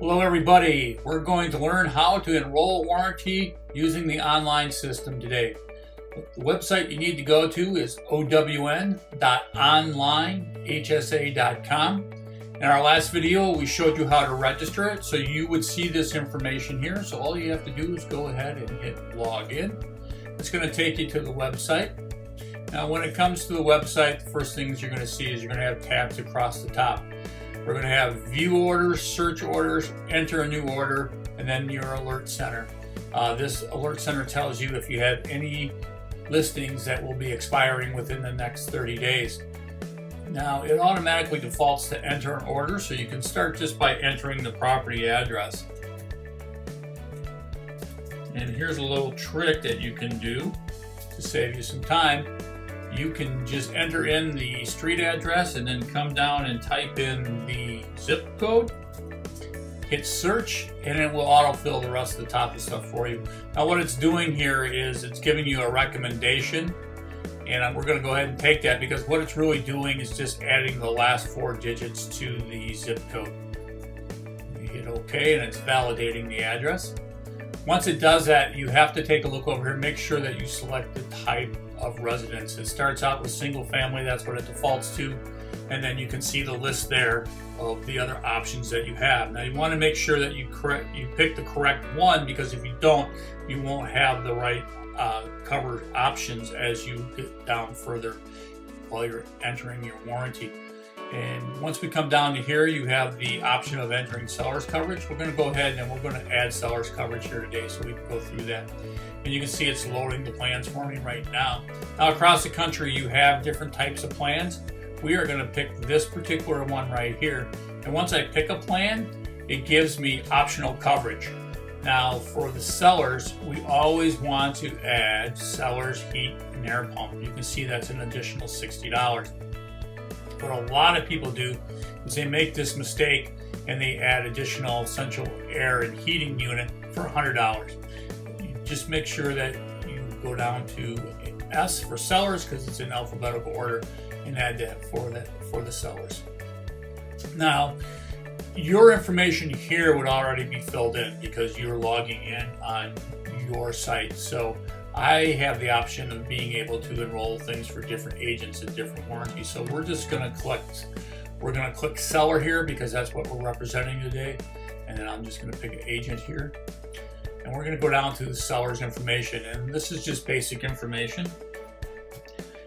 Hello everybody, we're going to learn how to enroll a warranty using the online system today. The website you need to go to is own.onlinehsa.com. In our last video we showed you how to register it, so you would see this information here. So all you have to do is go ahead and hit login. It's going to take you to the website. Now when it comes to the website, the first things you're going to see is you're going to have tabs across the top. We're going to have view orders, search orders, enter a new order, and then your alert center. This alert center tells you if you have any listings that will be expiring within the next 30 days. Now it automatically defaults to enter an order, so you can start just by entering the property address. And here's a little trick that you can do to save you some time. You can just enter in the street address and then come down and type in the zip code, hit search, and it will autofill the rest of the top of stuff for you. Now what it's doing here is it's giving you a recommendation, and we're going to go ahead and take that because what it's really doing is just adding the last 4 digits to the zip code. You hit OK and it's validating the address. Once it does that, you have to take a look over here, make sure that you select the type of residence. It starts out with single family, that's what it defaults to, and then you can see the list there of the other options that you have. Now you want to make sure that you pick the correct one, because if you don't, you won't have the right covered options as you get down further while you're entering your warranty. And once we come down to here, you have the option of entering seller's coverage. We're going to go ahead and we're going to add seller's coverage here today, so we can go through that. And you can see it's loading the plans for me right now. Now across the country you have different types of plans. We are going to pick this particular one right here. And once I pick a plan, it gives me optional coverage. Now for the sellers, we always want to add seller's heat and air pump. You can see that's an additional $60. What a lot of people do is they make this mistake and they add additional central air and heating unit for $100. You just make sure that you go down to S for sellers because it's in alphabetical order, and add that for the sellers. Now your information here would already be filled in because you're logging in on your site. So I have the option of being able to enroll things for different agents and different warranties. So we're just going to click seller here because that's what we're representing today. And then I'm just going to pick an agent here. And we're going to go down to the seller's information. And this is just basic information.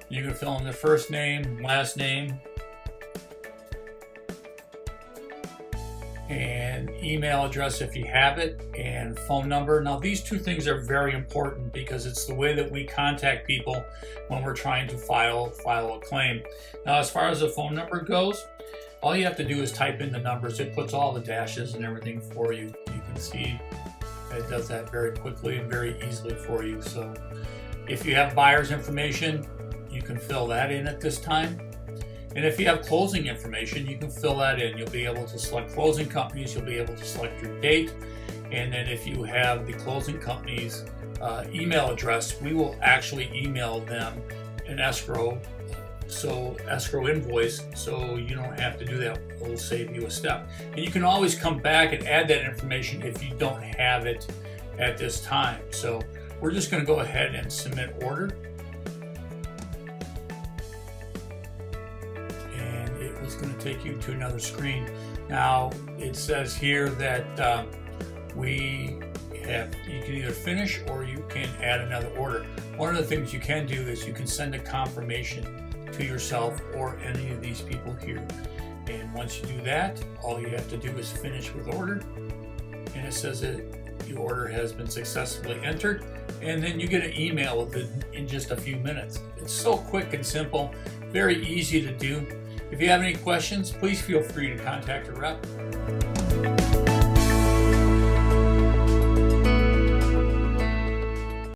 You can fill in the first name, last name, and email address if you have it, and phone number. Now these two things are very important because it's the way that we contact people when we're trying to file a claim. Now as far as the phone number goes, all you have to do is type in the numbers. It puts all the dashes and everything for you. You can see it does that very quickly and very easily for you. So if you have buyer's information, you can fill that in at this time. And if you have closing information, you can fill that in. You'll be able to select closing companies, you'll be able to select your date, and then if you have the closing company's email address, we will actually email them an escrow invoice, so you don't have to do that. It will save you a step. And you can always come back and add that information if you don't have it at this time. So we're just going to go ahead and submit order. It's going to take you to another screen. Now it says here that you can either finish or you can add another order. One of the things you can do is you can send a confirmation to yourself or any of these people here. And once you do that, all you have to do is finish with order. And it says that your order has been successfully entered. And then you get an email with it in just a few minutes. It's so quick and simple, very easy to do. If you have any questions, please feel free to contact a rep.